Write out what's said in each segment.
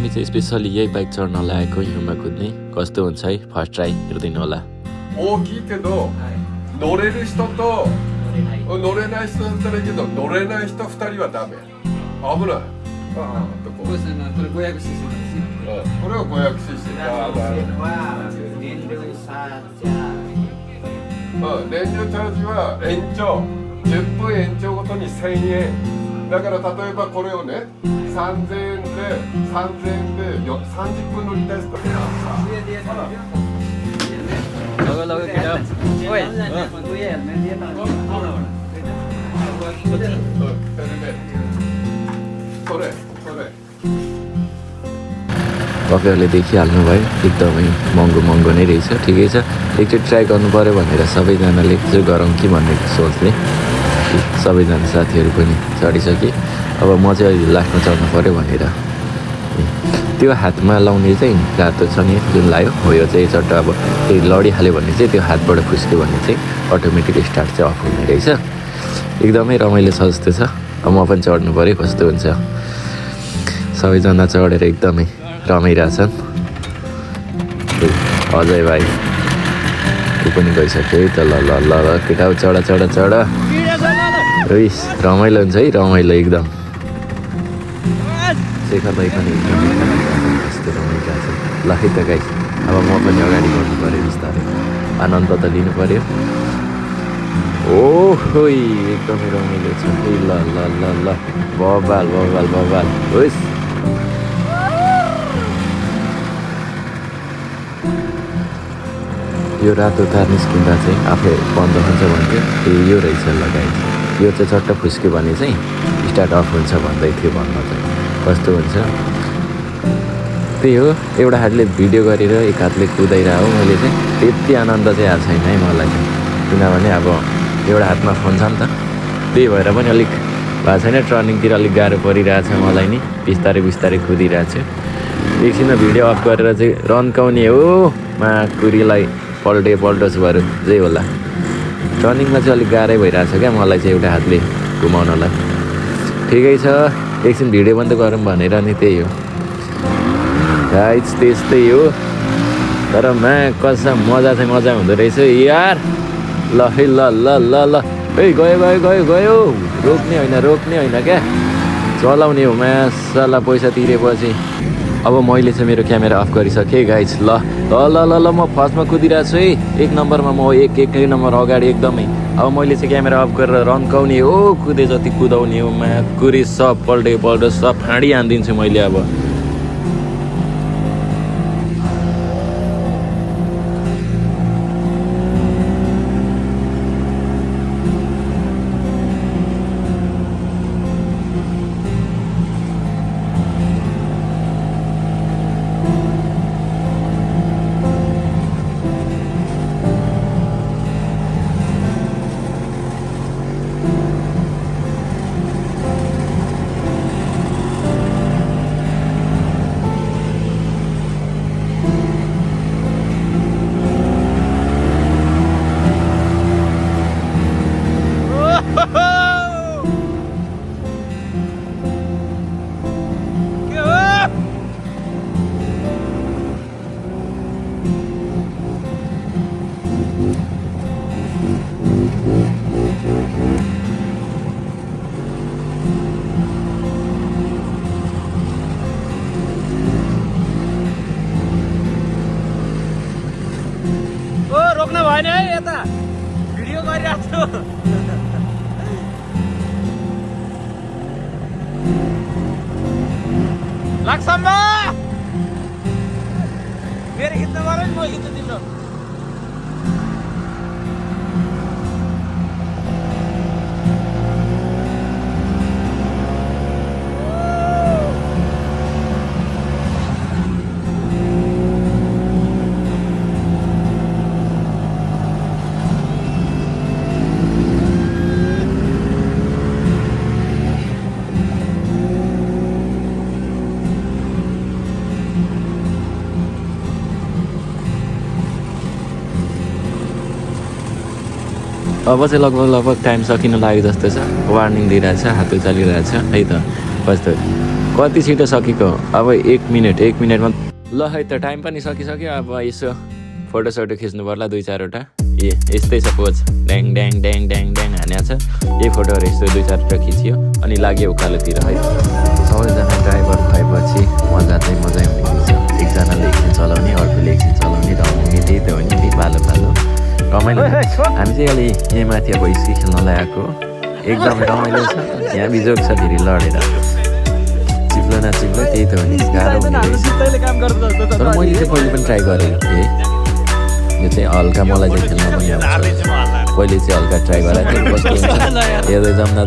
हामी चाहिँ स्पेसली यही बाइक चढ्नलाई आएको हिउँमा कुद्ने कस्तो हुन्छ है फर्स्ट ट्राई हेरिदिनु होला 大きいけど、乗れる人と乗れない人だったらいいけど乗れない人2人はダメ危ないこれ 500cc なんですよ。これは 500cc 燃料チャージは延長10分延長ごとに1000円だから例えばこれをね3000円で30分乗りたい人それ तपाईँहरूले देखिहाल्नु भयो एकदमै महँगो नै रहेछ ठिकै छ एकचोटि ट्राई गर्नु पऱ्यो भनेर सबैजनाले चाहिँ गरौँ कि भन्ने सोच्ने सबैजना साथीहरू पनि चढिसके अब म चाहिँ अहिले लास्टमा चढ्नु पऱ्यो भनेर त्यो हातमा लाउने चाहिँ रातो छ नि जुन लायो हो यो चाहिँ चट्ट अब त्यही लडिहाल्यो भने चाहिँ त्यो हातबाट खुस्क्यो भने चाहिँ अटोमेटिक स्टार्ट चाहिँ अफ हुने रहेछ एकदमै रमाइलो छ जस्तो छ अब म पनि चढ्नु पऱ्यो कस्तो हुन्छ सबैजना चढेर एकदमै रमाइरहेछन् अजय भाइ ऊ पनि गइसक्यो है त ल ल ल ल केटा चढ रमाइलो हुन्छ है रमाइलो एकदम शेखर भाइ पनि एकदमै कस्तो रमाइरहेछ ल है त गाई अब म पनि अगाडि गर्नु पऱ्यो बिस्तारै आनन्द त लिनु पऱ्यो ओहो एकदमै रमाइलो छ है ल ल ल ल बबाल होस् यो रातो तार निस्किँदा चाहिँ आफै बन्द हुन्छ भन्थ्यो ए यो रहेछ लगाइ यो चाहिँ चट्ट फुस्क्यो भने चाहिँ स्टार्ट अफ हुन्छ भन्दै थियो भन्न चाहिँ कस्तो हुन्छ त्यही हो एउटा हातले भिडियो गरेर एक हातले कुदाइरहेको मैले चाहिँ त्यति आनन्द चाहिँ आएको छैन है मलाई चाहिँ किनभने अब एउटा हातमा फोन छ नि त त्यही भएर पनि अलिक भएको छैन टर्निङतिर अलिक गाह्रो परिरहेछ मलाई नि बिस्तारै कुदिरहेको छु एकछिनमा भिडियो अफ गरेर चाहिँ रन्काउने हो माकुरीलाई पल्टोस् भएर जे होला टर्निङमा चाहिँ अलिक गाह्रै भइरहेछ क्या मलाई चाहिँ एउटा हातले घुमाउनलाई ठिकै छ एकछिन भिडियो बन्द गरौँ भनेर नि त्यही हो गाइस त्यस्तै हो तर कसम मजा हुँदो रहेछ यार ल है ल है गयो रोक्ने होइन क्या चलाउने हो मासाला पैसा तिरेपछि अब मैले चाहिँ मेरो क्यामेरा अफ गरिसकेँ गाइज ल म फर्स्टमा कुदिरहेको छु है एक नम्बरमा म एक नम्बर अगाडि एकदमै अब मैले चाहिँ क्यामेरा अफ गरेर रन्काउने हो कुदे जति कुदाउने हो माकुरी सब पल्टो सब फाँडी हानिदिन्छु मैले अब रोक्न भएन है यता भिडियो गरिरहेको छु लाग्छम्बा मेरो खिच्न गरे नि म खिच्छु तिम्रो अब चाहिँ लगभग टाइम सकिन लाग्यो जस्तो छ वार्निङ दिइरहेछ हात चलिरहेछ है त कस्तो कति छिटो सकेको अब 1 मिनटमा ल है त टाइम पनि सकिसक्यो अब यसो फोटोसोटो खिच्नु पर्ला 2-4वटा यस्तै छ पोज ड्याङ ड्याङ ड्याङ ड्याङ ड्याङ हान्या छ यही फोटोहरू यस्तो 2-4वटा खिचियो अनि लाग्यो उकालोतिर है सबैजना ड्राइभर भएपछि मजा हुने रहेछ एकजनाले एकछिन चलाउने अर्कोले एकछिन चलाउने रमाउने त्यही त हो नि त्यही पालो रमाइलो हामी चाहिँ अलि यहीँ माथि अब स्की खेल्नलाई आएको एकदमै रमाइलो छ यहाँ बिजोग छ फेरि लडेर चिप्लो नचिप्लो त्यही त हो नि गाह्रो हुने रहेछ तर मैले चाहिँ पहिले पनि ट्राई गरेको थिएँ यो चाहिँ हल्का मलाई चाहिँ खेल्न पनि आउँछ पहिले चाहिँ हल्का ट्राई गरेर कस्तो हुन्छ हेर्दै जाऊँ न त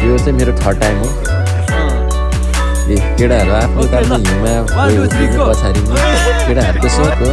यो चाहिँ मेरो 3rd टाइम हो ए केटाहरू आफ्नो काममा हिउँमा पछाडि केटाहरूको सोख हो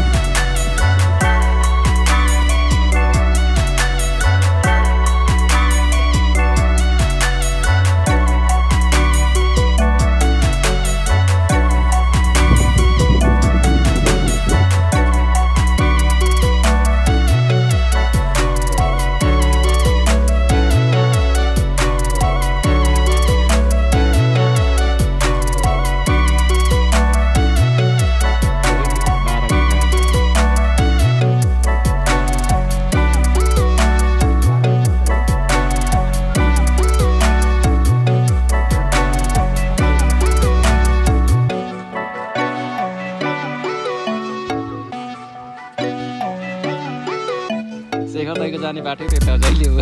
शेखर दाइको जाने बाटै त्यता जहिले हो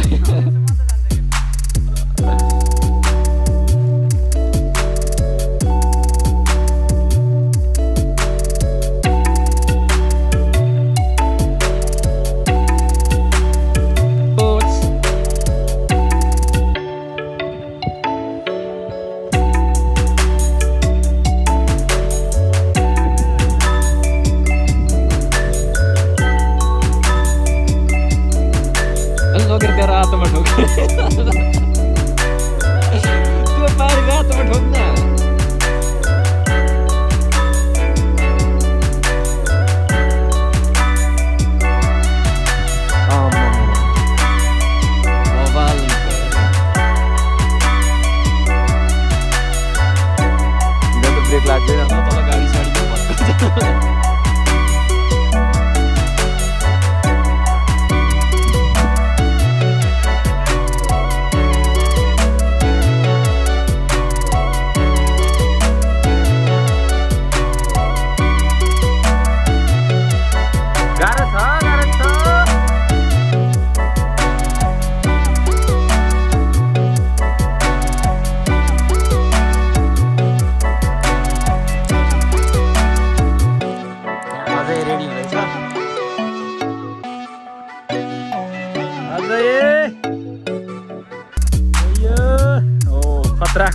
लगेर तेरो हातमा ठोक त्यो पारि हातमा ठोक्न ब्रेक लाग्दैन तल गाडी साडी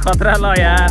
खतरा ल यार